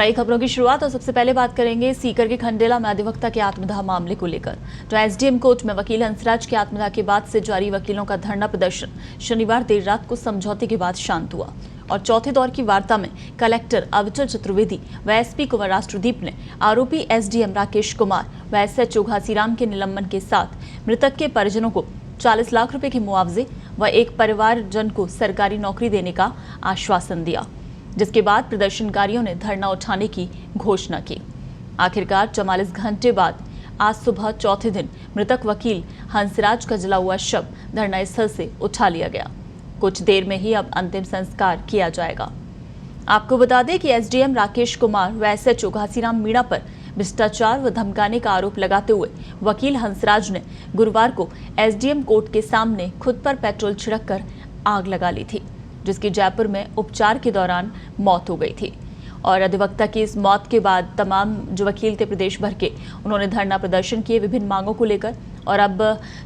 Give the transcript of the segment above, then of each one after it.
कराई खबरों की शुरुआत और सबसे पहले बात करेंगे सीकर के खंडेला में अधिवक्ता के आत्मदाह मामले को लेकर। जो एसडीएम कोर्ट में वकील हंसराज के आत्मदाह के बाद से जारी वकीलों का धरना प्रदर्शन शनिवार देर रात को समझौते के बाद शांत हुआ और चौथे दौर की वार्ता में कलेक्टर अविचल चतुर्वेदी व एसपी कुंवर राष्ट्रदीप ने आरोपी एसडीएम राकेश कुमार व एसएचओ घासीराम के निलंबन के साथ मृतक के परिजनों को 40 लाख रुपए के मुआवजे व एक परिवारजन को सरकारी नौकरी देने का आश्वासन दिया, जिसके बाद प्रदर्शनकारियों ने धरना उठाने की घोषणा की। आखिरकार 44 घंटे बाद आज सुबह चौथे दिन मृतक वकील हंसराज का जला हुआ शव धरना स्थल से उठा लिया गया। कुछ देर में ही अब अंतिम संस्कार किया जाएगा। आपको बता दें कि एसडीएम राकेश कुमार व एसएचओ घासीराम मीणा पर भ्रष्टाचार व धमकाने का आरोप लगाते हुए वकील हंसराज ने गुरुवार को एसडीएम कोर्ट के सामने खुद पर पेट्रोल छिड़ककर आग लगा ली थी, जिसकी जयपुर में उपचार के दौरान मौत हो गई थी। और अधिवक्ता की इस मौत के बाद तमाम जो वकील थे प्रदेश भर के, उन्होंने धरना प्रदर्शन किए विभिन्न मांगों को लेकर और अब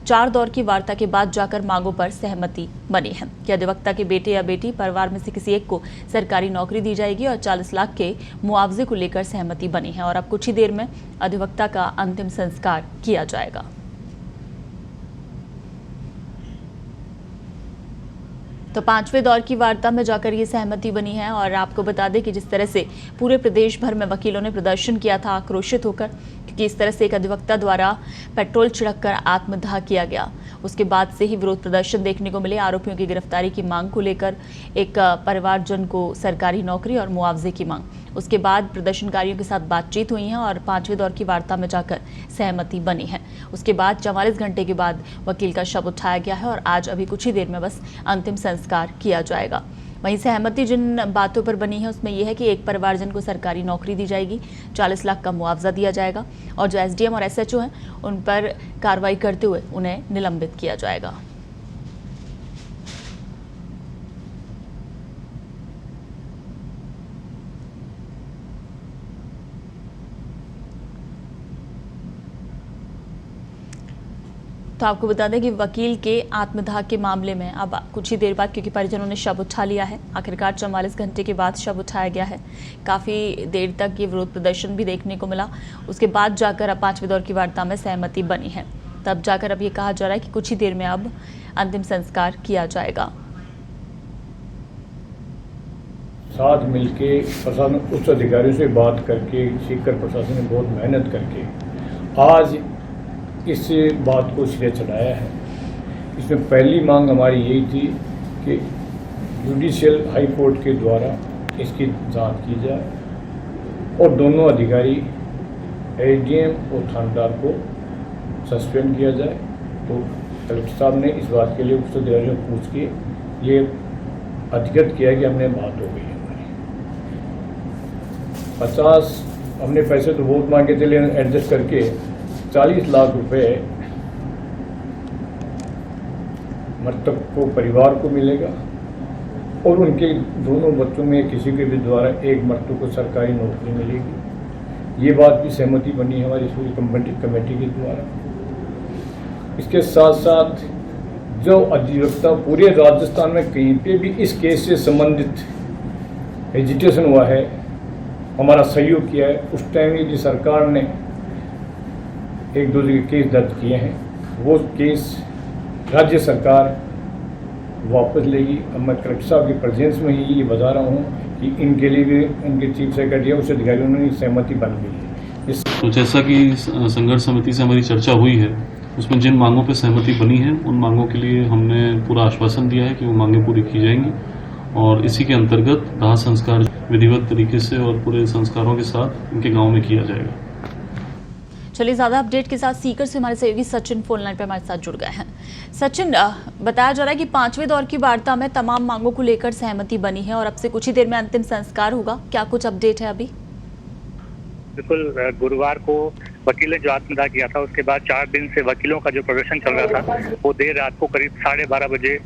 4 दौर की वार्ता के बाद जाकर मांगों पर सहमति बनी है कि अधिवक्ता के बेटे या बेटी परिवार में से किसी एक को सरकारी नौकरी दी जाएगी और 40 लाख के मुआवजे को लेकर सहमति बनी है और अब कुछ ही देर में अधिवक्ता का अंतिम संस्कार किया जाएगा। तो 5वें दौर की वार्ता में जाकर ये सहमति बनी है और आपको बता दें कि जिस तरह से पूरे प्रदेश भर में वकीलों ने प्रदर्शन किया था आक्रोशित होकर, क्योंकि इस तरह से एक अधिवक्ता द्वारा पेट्रोल छिड़ककर आत्मदाह किया गया, उसके बाद से ही विरोध प्रदर्शन देखने को मिले। आरोपियों की गिरफ्तारी की मांग को लेकर एक परिवारजन को सरकारी नौकरी और मुआवजे की मांग, उसके बाद प्रदर्शनकारियों के साथ बातचीत हुई है और 5वें दौर की वार्ता में जाकर सहमति बनी है। उसके बाद 44 घंटे के बाद वकील का शव उठाया गया है और आज अभी कुछ ही देर में बस अंतिम संस्कार किया जाएगा। वहीं सहमति जिन बातों पर बनी है उसमें यह है कि एक परिवारजन को सरकारी नौकरी दी जाएगी, 40 लाख का मुआवजा दिया जाएगा और जो एसडीएम और एसएचओ हैं उन पर कार्रवाई करते हुए उन्हें निलंबित किया जाएगा। तो आपको बता दें कि वकील के आत्मदाह के मामले में अब कुछ ही देर बाद, क्योंकि परिजनों ने शव उठा लिया है, आखिरकार 44 घंटे के बाद शव उठाया गया है। काफ़ी देर तक ये विरोध प्रदर्शन भी देखने को मिला, उसके बाद जाकर अब 5वें दौर की वार्ता में सहमति बनी है। तब जाकर अब ये कहा जा रहा है कि कुछ ही देर में अब अंतिम संस्कार किया जाएगा। साथ मिलके प्रशासन उच्च अधिकारियों से बात करके सीकर प्रशासन ने बहुत मेहनत करके आज इस बात को सिरे चढ़ाया है। इसमें पहली मांग हमारी यही थी कि जुडिशियल हाई कोर्ट के द्वारा इसकी जांच की जाए और दोनों अधिकारी एसडीएम और थानेदार को सस्पेंड किया जाए। तो कलेक्टर साहब ने इस बात के लिए उच्च अधिकारियों से पूछ के ये अधिगत किया कि हमने बात हो गई है हमारी। 50 हमने पैसे तो बहुत मांगे थे, लेकिन एडजस्ट करके 40 लाख रुपए मृतक को परिवार को मिलेगा और उनके दोनों बच्चों में किसी के भी द्वारा एक मृतक को सरकारी नौकरी मिलेगी। ये बात भी सहमति बनी है हमारी पूरी कमेटी के द्वारा। इसके साथ साथ जो अधिवक्ता पूरे राजस्थान में कहीं पे भी इस केस से संबंधित एजिटेशन हुआ है, हमारा सहयोग किया है, उस टाइम यदि सरकार ने 1-2 जगह केस दर्ज किए हैं, वो केस राज्य सरकार वापस लेगी। अब मैं कलेक्टर साहब की प्रेजेंस में ही ये बता रहा हूँ कि इनके लिए भी इनके चीफ सेक्रेटरी उस अधिकारियों ने सहमति बन गई है। तो जैसा कि संघर्ष समिति से हमारी चर्चा हुई है, उसमें जिन मांगों पर सहमति बनी है उन मांगों के लिए हमने पूरा आश्वासन दिया है कि वो मांगें पूरी की जाएंगी और इसी के अंतर्गत दाह संस्कार विधिवत तरीके से और पूरे संस्कारों के साथ इनके गाँव में किया जाएगा। चलिए, ज्यादा अपडेट के साथ सीकर से हमारे सहयोगी सचिन फोन लाइन पर हमारे साथ जुड़ गए हैं। सचिन, बताया जा रहा है कि 5वें दौर की वार्ता में तमाम मांगों को लेकर सहमति बनी है और अब से कुछ ही देर में अंतिम संस्कार होगा, क्या कुछ अपडेट है अभी? बिल्कुल, गुरुवार को वकील ने जो आत्मदाह किया था उसके बाद 4 दिन से वकीलों का जो प्रदर्शन चल रहा था वो देर रात को करीब 12:30 बजे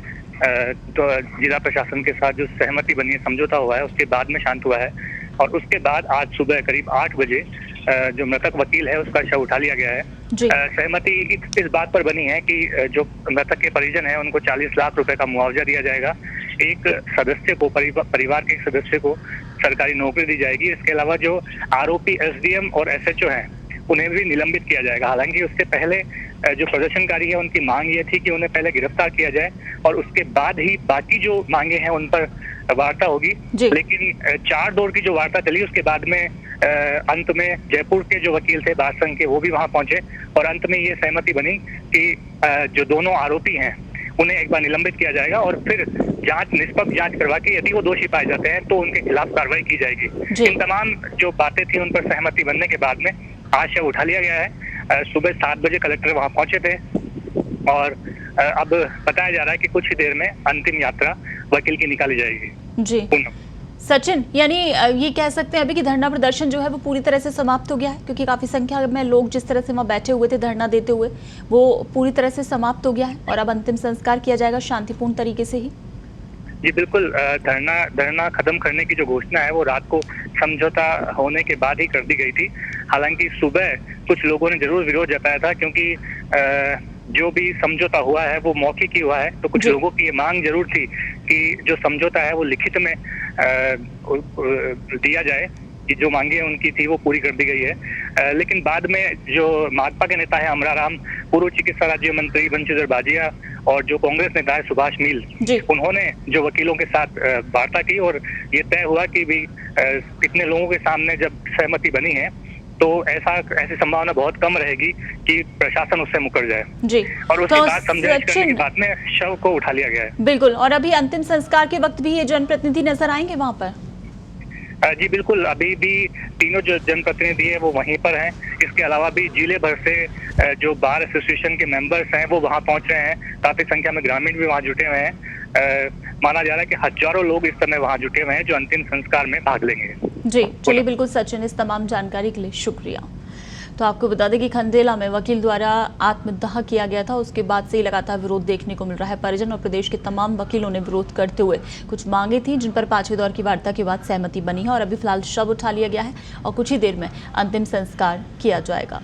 तो जिला प्रशासन के साथ जो सहमति बनी है, समझौता हुआ है, उसके बाद में शांत हुआ है और उसके बाद आज सुबह करीब 8 बजे जो मृतक वकील है उसका शव उठा लिया गया है। सहमति इस बात पर बनी है कि जो मृतक के परिजन है उनको 40 लाख रुपए का मुआवजा दिया जाएगा। एक सदस्य को परिवार के एक सदस्य को सरकारी नौकरी दी जाएगी। इसके अलावा जो आरोपी एसडीएम और एसएचओ हैं उन्हें भी निलंबित किया जाएगा। हालांकि उसके पहले जो प्रदर्शनकारी है उनकी मांग ये थी कि उन्हें पहले गिरफ्तार किया जाए और उसके बाद ही बाकी जो मांगे हैं उन पर वार्ता होगी। लेकिन 4 दौर की जो वार्ता चली उसके बाद में अंत में जयपुर के जो वकील थे बार संघ के वो भी वहां पहुंचे और अंत में ये सहमति बनी कि जो दोनों आरोपी हैं उन्हें एक बार निलंबित किया जाएगा और फिर निष्पक्ष जांच करवा के यदि वो दोषी पाए जाते हैं तो उनके खिलाफ कार्रवाई की जाएगी। इन तमाम जो बातें थी उन पर सहमति बनने के बाद में आज शव उठा लिया गया है। सुबह 7 बजे कलेक्टर वहां पहुंचे थे और अब बताया जा रहा है कि कुछ ही देर में अंतिम यात्रा वकील की निकाली जाएगी। जी सचिन, यानी ये कह सकते हैं अभी कि धरना प्रदर्शन जो है वो पूरी तरह से समाप्त हो गया है, क्योंकि काफी संख्या में लोग जिस तरह से वहां बैठे हुए थे धरना देते हुए वो पूरी तरह से समाप्त हो गया है और अब अंतिम संस्कार किया जाएगा शांतिपूर्ण तरीके से ही। जी बिल्कुल, धरना खत्म करने की जो घोषणा है वो रात को समझौता होने के बाद ही कर दी गई थी। हालांकि सुबह कुछ लोगों ने जरूर विरोध जताया था, क्योंकि जो भी समझौता हुआ है वो मौखिक ही हुआ है, तो कुछ लोगों की ये मांग जरूर थी कि जो समझौता है वो लिखित में दिया जाए, कि जो मांगे उनकी थी वो पूरी कर दी गई है। लेकिन बाद में जो माकपा के नेता है अमराराम, पूर्व चिकित्सा राज्य मंत्री बंशीधर बाजिया और जो कांग्रेस नेता है सुभाष मील, उन्होंने जो वकीलों के साथ वार्ता की और ये तय हुआ कि भी इतने लोगों के सामने जब सहमति बनी है तो ऐसी संभावना बहुत कम रहेगी कि प्रशासन उससे मुकर जाए। जी, और उसके बाद समझौता करने के बाद में शव को उठा लिया गया है। बिल्कुल, और अभी अंतिम संस्कार के वक्त भी ये जनप्रतिनिधि नजर आएंगे वहां पर? जी बिल्कुल, अभी भी तीनों जो जनप्रतिनिधि है वो वहीं पर हैं। इसके अलावा भी जिले भर से जो बार एसोसिएशन के मेंबर्स हैं वो वहां पहुंच रहे हैं। काफी संख्या में ग्रामीण भी वहां जुटे हुए हैं। माना जा रहा है कि हजारों लोग इस समय वहां जुटे हुए हैं जो अंतिम संस्कार में भाग लेंगे। जी चलिए, बिल्कुल सचिन, इस तमाम जानकारी के लिए शुक्रिया। तो आपको बता दें कि खंडेला में वकील द्वारा आत्मदाह किया गया था, उसके बाद से ही लगातार विरोध देखने को मिल रहा है। परिजन और प्रदेश के तमाम वकीलों ने विरोध करते हुए कुछ मांगे थी जिन पर 5वें दौर की वार्ता के बाद सहमति बनी है और अभी फिलहाल शव उठा लिया गया है और कुछ ही देर में अंतिम संस्कार किया जाएगा।